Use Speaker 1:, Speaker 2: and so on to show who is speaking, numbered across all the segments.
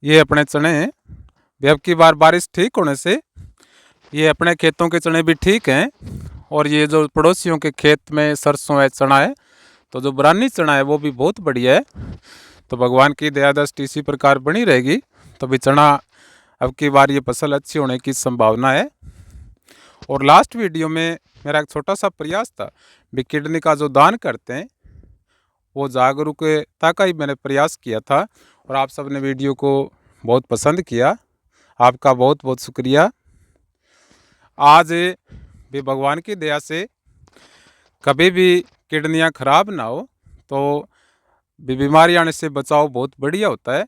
Speaker 1: ये अपने चने हैं। अब की बार बारिश ठीक होने से ये अपने खेतों के चने भी ठीक हैं, और ये जो पड़ोसियों के खेत में सरसों है, चना है, तो जो बरानी चना है वो भी बहुत बढ़िया है। तो भगवान की दया दृष्टि इसी प्रकार बनी रहेगी, तो भी चना अब की बार ये फसल अच्छी होने की संभावना है। और लास्ट वीडियो में मेरा एक छोटा सा प्रयास था भी किडनी का जो दान करते हैं वो जागरूकता का ही मैंने प्रयास किया था, और आप सब ने वीडियो को बहुत पसंद किया। आपका बहुत बहुत शुक्रिया। आज भी भगवान की दया से कभी भी किडनियाँ खराब ना हो, तो बीमारी आने से बचाव बहुत बढ़िया होता है।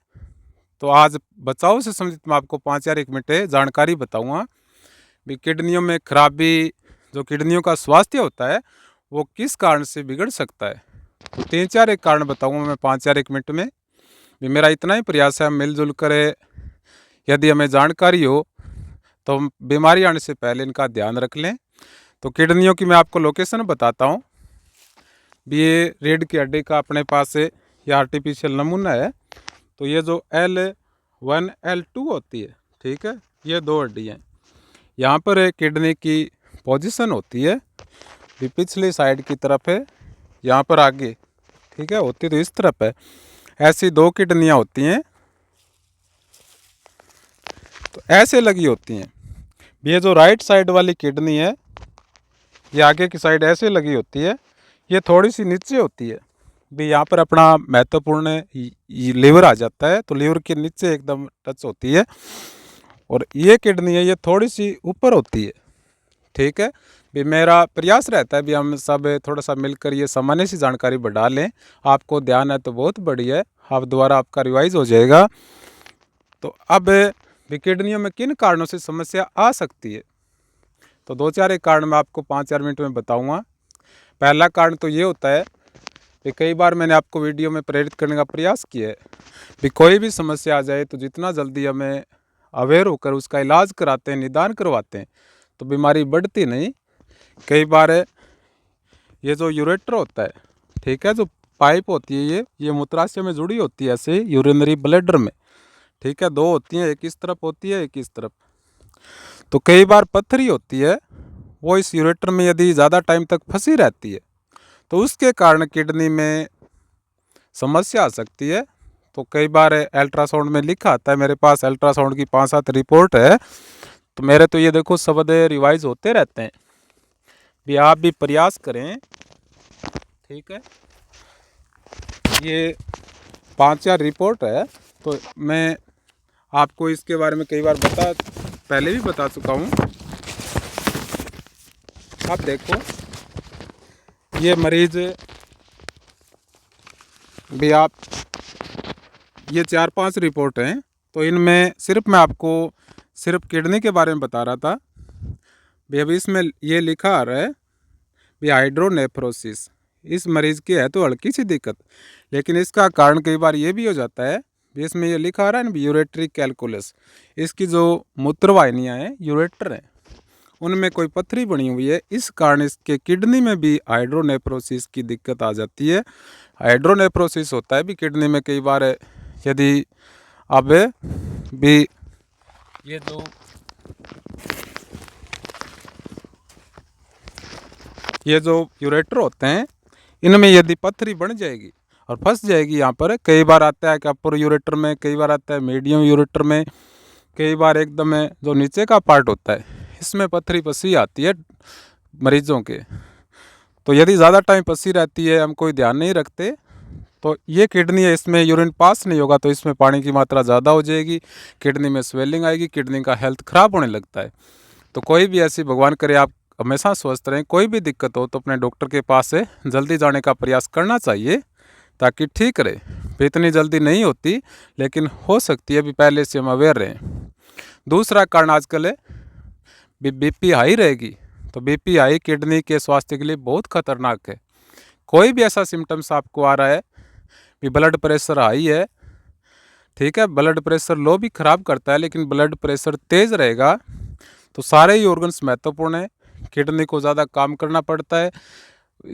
Speaker 1: तो आज बचाव से संबंधित मैं आपको 5 या 1 मिनट जानकारी बताऊंगा भी किडनियों में खराबी, जो किडनियों का स्वास्थ्य होता है वो किस कारण से बिगड़ सकता है। तो 3-4 एक कारण बताऊंगा मैं 5 या 1 मिनट में। भी मेरा इतना ही प्रयास है, मिलजुल कर यदि हमें जानकारी हो तो हम बीमारी आने से पहले इनका ध्यान रख लें। तो किडनियों की मैं आपको लोकेशन बताता हूँ। ये रीढ़ की हड्डी का अपने पास है, यह आर्टिफिशियल नमूना है। तो ये जो L1 L2 होती है, ठीक है, ये 2 हड्डी हैं। यहाँ पर किडनी की पोजीशन होती है, भी पिछली साइड की तरफ है, यहाँ पर आगे, ठीक है, होती तो इस तरफ है। ऐसी 2 किडनियाँ होती हैं, तो ऐसे लगी होती हैं। ये जो राइट साइड वाली किडनी है ये आगे की साइड ऐसे लगी होती है, ये थोड़ी सी नीचे होती है। भी यहाँ पर अपना महत्वपूर्ण लीवर आ जाता है, तो लीवर के नीचे एकदम टच होती है। और ये किडनी है ये थोड़ी सी ऊपर होती है, ठीक है। भी मेरा प्रयास रहता है भी हम सब थोड़ा सा मिलकर ये सामान्य सी जानकारी बढ़ा लें। आपको ध्यान है तो बहुत बढ़िया है, आप दोबारा आपका रिवाइज हो जाएगा। तो अब भी किडनियों में किन कारणों से समस्या आ सकती है, तो 2-4 एक कारण मैं आपको 5-4 मिनट में बताऊंगा। पहला कारण तो ये होता है कि कई बार मैंने आपको वीडियो में प्रेरित करने का प्रयास किया है कि कोई भी समस्या आ जाए तो जितना जल्दी हमें अवेयर होकर उसका इलाज कराते हैं, निदान करवाते हैं, तो बीमारी बढ़ती नहीं। कई बार ये जो यूरेटर होता है, ठीक है, जो पाइप होती है ये मूत्राशय में जुड़ी होती है, ऐसे यूरिनरी ब्लैडर में, ठीक है, 2 होती हैं, एक इस तरफ होती है, एक इस तरफ। तो कई बार पत्थरी होती है, वो इस यूरेटर में यदि ज़्यादा टाइम तक फंसी रहती है तो उसके कारण किडनी में समस्या आ सकती है। तो कई बार अल्ट्रासाउंड में लिखा आता है, मेरे पास अल्ट्रासाउंड की 5-7 रिपोर्ट है, तो मेरे तो ये देखो शब्द रिवाइज होते रहते हैं। भी आप भी प्रयास करें, ठीक है। ये 5-4 रिपोर्ट है, तो मैं आपको इसके बारे में कई बार पहले भी बता चुका हूँ। आप देखो ये मरीज भी, आप ये 4-5 रिपोर्ट हैं, तो इनमें सिर्फ मैं आपको सिर्फ किडनी के बारे में बता रहा था। भी अभी इसमें ये लिखा आ रहा है भी हाइड्रोनेफ्रोसिस, इस मरीज़ की है तो हल्की सी दिक्कत, लेकिन इसका कारण कई बार ये भी हो जाता है। भी इसमें ये लिखा आ रहा है ना यूरेटरी कैलकुलस, इसकी जो मूत्रवाहिनियाँ हैं, यूरेटर हैं, उनमें कोई पथरी बनी हुई है, इस कारण इसके किडनी में भी हाइड्रोनेफ्रोसिस की दिक्कत आ जाती है। हाइड्रोनेफ्रोसिस होता है भी किडनी में कई बार यदि अब भी ये जो यूरेटर होते हैं इनमें यदि पथरी बन जाएगी और फंस जाएगी, यहाँ पर कई बार आता है कि अपर यूरेटर में, कई बार आता है मीडियम यूरेटर में, कई बार एकदम जो नीचे का पार्ट होता है इसमें पथरी फंसी आती है मरीजों के। तो यदि ज़्यादा टाइम फंसी रहती है, हम कोई ध्यान नहीं रखते, तो ये किडनी है, इसमें यूरिन पास नहीं होगा, तो इसमें पानी की मात्रा ज़्यादा हो जाएगी, किडनी में स्वेलिंग आएगी, किडनी का हेल्थ ख़राब होने लगता है। तो कोई भी ऐसी, भगवान करे आप हमेशा स्वस्थ रहें, कोई भी दिक्कत हो तो अपने डॉक्टर के पास से जल्दी जाने का प्रयास करना चाहिए ताकि ठीक रहे। इतनी जल्दी नहीं होती लेकिन हो सकती है, अभी पहले से हम अवेयर रहें। दूसरा कारण आजकल है बीपी हाई रहेगी, तो बीपी हाई किडनी के स्वास्थ्य के लिए बहुत खतरनाक है। कोई भी ऐसा सिम्टम्स आपको आ रहा है भी ब्लड प्रेशर हाई है, ठीक है, ब्लड प्रेशर लो भी खराब करता है, लेकिन ब्लड प्रेशर तेज़ रहेगा तो सारे ही ऑर्गन्स महत्वपूर्ण है, किडनी को ज़्यादा काम करना पड़ता है,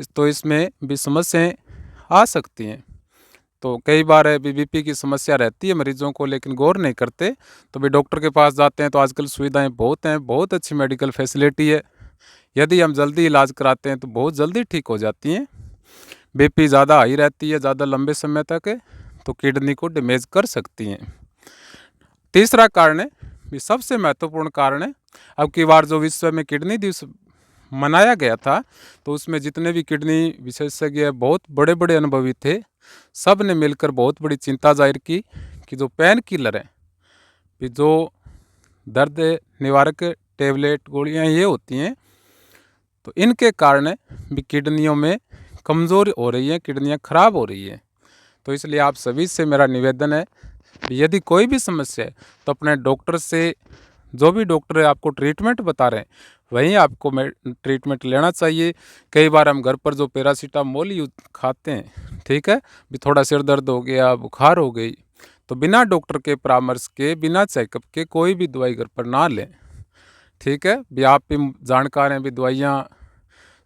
Speaker 1: तो इसमें भी समस्याएं आ सकती हैं। तो कई बार है बीपी की समस्या रहती है मरीजों को, लेकिन गौर नहीं करते। तो भी डॉक्टर के पास जाते हैं तो आजकल सुविधाएं बहुत हैं, बहुत अच्छी मेडिकल फैसिलिटी है। यदि हम जल्दी इलाज कराते हैं तो बहुत जल्दी ठीक हो जाती हैं। बीपी ज़्यादा हाई रहती है ज़्यादा लंबे समय तक है तो किडनी को डैमेज कर सकती हैं। तीसरा कारण है, ये सबसे महत्वपूर्ण कारण है, अब की बार जो विश्व में किडनी दिवस मनाया गया था तो उसमें जितने भी किडनी विशेषज्ञ बहुत बड़े बड़े अनुभवी थे, सब ने मिलकर बहुत बड़ी चिंता जाहिर की कि जो पेन किलर है, जो दर्द निवारक टेबलेट गोलियां ये होती हैं, तो इनके कारण भी किडनियों में कमज़ोर हो रही है, किडनियां खराब हो रही है। तो इसलिए आप सभी से मेरा निवेदन है, यदि कोई भी समस्या है तो अपने डॉक्टर से, जो भी डॉक्टर है आपको ट्रीटमेंट बता रहे हैं वहीं आपको ट्रीटमेंट लेना चाहिए। कई बार हम घर पर जो पैरासीटामोल यूज खाते हैं, ठीक है, भी थोड़ा सिर दर्द हो गया, बुखार हो गई, तो बिना डॉक्टर के परामर्श के, बिना चेकअप के कोई भी दवाई घर पर ना लें, ठीक है। भी आप भी जानकार हैं, भी दवाइयाँ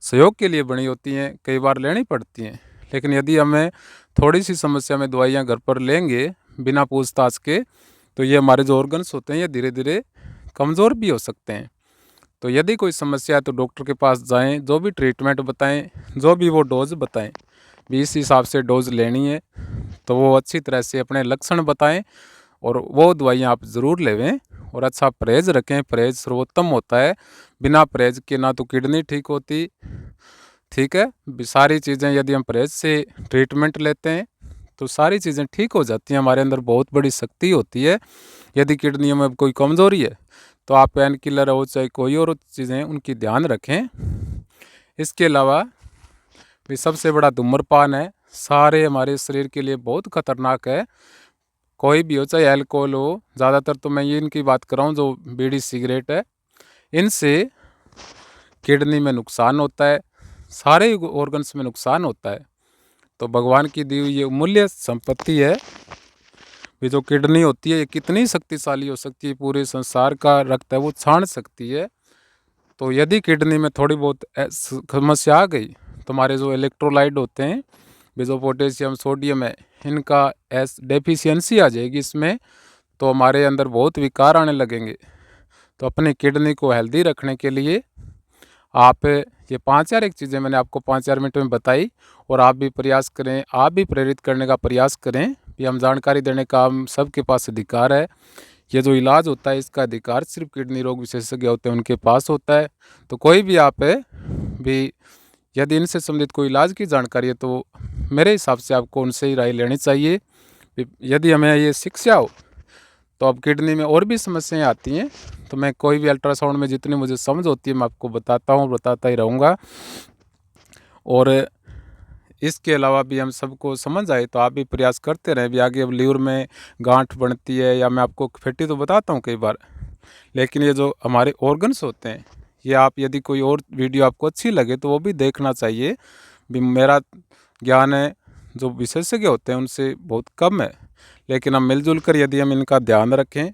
Speaker 1: सहयोग के लिए बनी होती हैं, कई बार लेनी पड़ती हैं, लेकिन यदि हमें थोड़ी सी समस्या में दवाइयाँ घर पर लेंगे बिना पूछताछ के, तो ये हमारे जो ऑर्गन्स होते हैं ये धीरे धीरे कमज़ोर भी हो सकते हैं। तो यदि कोई समस्या है तो डॉक्टर के पास जाएं, जो भी ट्रीटमेंट बताएं, जो भी वो डोज बताएं, भी इस हिसाब से डोज लेनी है, तो वो अच्छी तरह से अपने लक्षण बताएं और वो दवाइयाँ आप ज़रूर लेवें और अच्छा परहेज़ रखें। परहेज़ सर्वोत्तम होता है, बिना परहेज़ के ना तो किडनी ठीक होती, ठीक है। सारी चीज़ें यदि हम परहेज़ से ट्रीटमेंट लेते हैं तो सारी चीज़ें ठीक हो जाती हैं। हमारे अंदर बहुत बड़ी शक्ति होती है। यदि किडनियों में कोई कमज़ोरी है तो आप पेन किलर हो चाहे कोई और चीज़ें, उनकी ध्यान रखें। इसके अलावा भी सबसे बड़ा धूम्रपान है, सारे हमारे शरीर के लिए बहुत खतरनाक है। कोई भी हो, चाहे अल्कोहल हो, ज़्यादातर तो मैं ये इनकी बात कर रहा हूँ, जो बीड़ी सिगरेट है, इनसे किडनी में नुकसान होता है, सारे ऑर्गन्स में नुकसान होता है। तो भगवान की दी हुई ये अमूल्य संपत्ति है। ये जो किडनी होती है ये कितनी शक्तिशाली हो सकती है, पूरे संसार का रक्त है वो छान सकती है। तो यदि किडनी में थोड़ी बहुत समस्या आ गई तो हमारे जो इलेक्ट्रोलाइट होते हैं, जो पोटेशियम सोडियम है, इनका डेफिशिएंसी आ जाएगी इसमें, तो हमारे अंदर बहुत विकार आने लगेंगे। तो अपनी किडनी को हेल्दी रखने के लिए आप ये 5-4 एक चीज़ें मैंने आपको 5-4 मिनट में बताई, और आप भी प्रयास करें, आप भी प्रेरित करने का प्रयास करें। कि हम जानकारी देने का हम सबके पास अधिकार है। ये जो इलाज होता है इसका अधिकार सिर्फ किडनी रोग विशेषज्ञ होते हैं उनके पास होता है। तो कोई भी आप है भी यदि इनसे संबंधित कोई इलाज की जानकारी है तो मेरे हिसाब से आपको उनसे ही राय लेनी चाहिए। यदि हमें ये शिक्षा हो तो अब किडनी में और भी समस्याएं आती हैं, तो मैं कोई भी अल्ट्रासाउंड में जितनी मुझे समझ होती है मैं आपको बताता हूँ, बताता ही रहूँगा। और इसके अलावा भी हम सबको समझ आए तो आप भी प्रयास करते रहें। भी आगे अब लीवर में गांठ बनती है, या मैं आपको फैटी तो बताता हूँ कई बार, लेकिन ये जो हमारे ऑर्गन्स होते हैं, ये आप यदि कोई और वीडियो आपको अच्छी लगे तो वो भी देखना चाहिए। भी मेरा ज्ञान है जो विशेषज्ञ होते हैं उनसे बहुत कम है, लेकिन हम मिलजुल कर यदि हम इनका ध्यान रखें।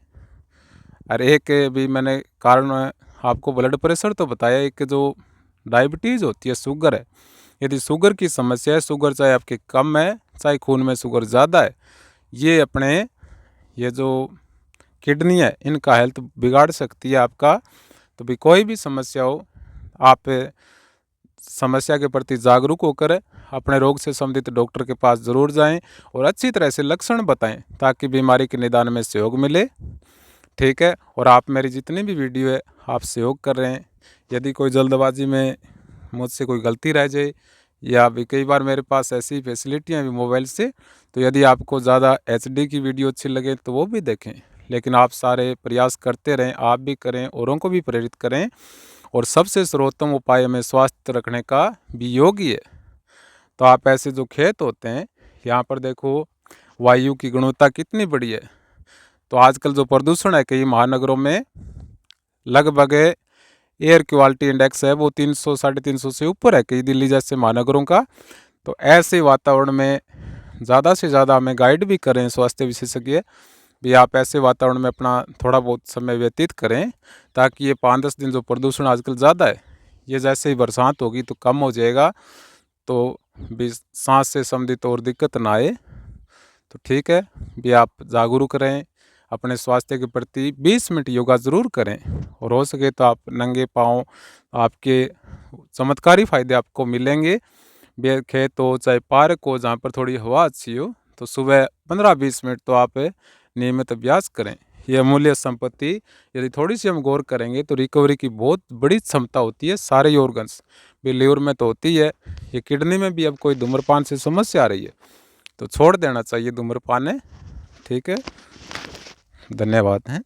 Speaker 1: और एक भी मैंने कारण आपको ब्लड प्रेशर तो बताया, एक जो डायबिटीज़ होती है, शुगर है, यदि शुगर की समस्या है, शुगर चाहे आपके कम है चाहे खून में शुगर ज़्यादा है, ये अपने ये जो किडनी है इनका हेल्थ बिगाड़ सकती है आपका। तो भी कोई भी समस्या हो, आप समस्या के प्रति जागरूक होकर अपने रोग से संबंधित डॉक्टर के पास ज़रूर जाएं और अच्छी तरह से लक्षण बताएं ताकि बीमारी के निदान में सहयोग मिले, ठीक है। और आप मेरी जितनी भी वीडियो है आप सहयोग कर रहे हैं। यदि कोई जल्दबाजी में मुझसे कोई गलती रह जाए, या भी कई बार मेरे पास ऐसी फैसिलिटियाँ भी मोबाइल से, तो यदि आपको ज़्यादा HD की वीडियो अच्छी लगे तो वो भी देखें। लेकिन आप सारे प्रयास करते रहें, आप भी करें, औरों को भी प्रेरित करें। और सबसे सर्वोत्तम उपाय हमें स्वास्थ्य रखने का भी योग ही है। तो आप ऐसे जो खेत होते हैं, यहाँ पर देखो वायु की गुणवत्ता कितनी बड़ी है। तो आजकल जो प्रदूषण है कई महानगरों में, लगभग एयर क्वालिटी इंडेक्स है वो 300 350 से ऊपर है कई दिल्ली जैसे महानगरों का। तो ऐसे वातावरण में ज़्यादा से ज़्यादा हमें गाइड भी करें स्वास्थ्य विशेषज्ञ भी, आप ऐसे वातावरण में अपना थोड़ा बहुत समय व्यतीत करें, ताकि ये 5-10 दिन जो प्रदूषण आजकल ज़्यादा है, ये जैसे ही बरसात होगी तो कम हो जाएगा, तो भी सांस से संबंधित और दिक्कत ना आए। तो ठीक है, भी आप जागरूक रहें अपने स्वास्थ्य के प्रति, 20 मिनट योगा ज़रूर करें और हो सके तो आप नंगे पाँव, आपके चमत्कारी फ़ायदे आपको मिलेंगे। खेत हो चाहे पार्क हो जहाँ पर थोड़ी हवा अच्छी हो, तो सुबह 15-20 मिनट तो आप नियमित अभ्यास करें। ये अमूल्य संपत्ति यदि थोड़ी सी हम गौर करेंगे तो रिकवरी की बहुत बड़ी क्षमता होती है सारे ऑर्गन्स भी, लीवर में तो होती है, ये किडनी में भी। अब कोई धूम्रपान से समस्या आ रही है तो छोड़ देना चाहिए धूम्रपान है। ठीक है, धन्यवाद हैं।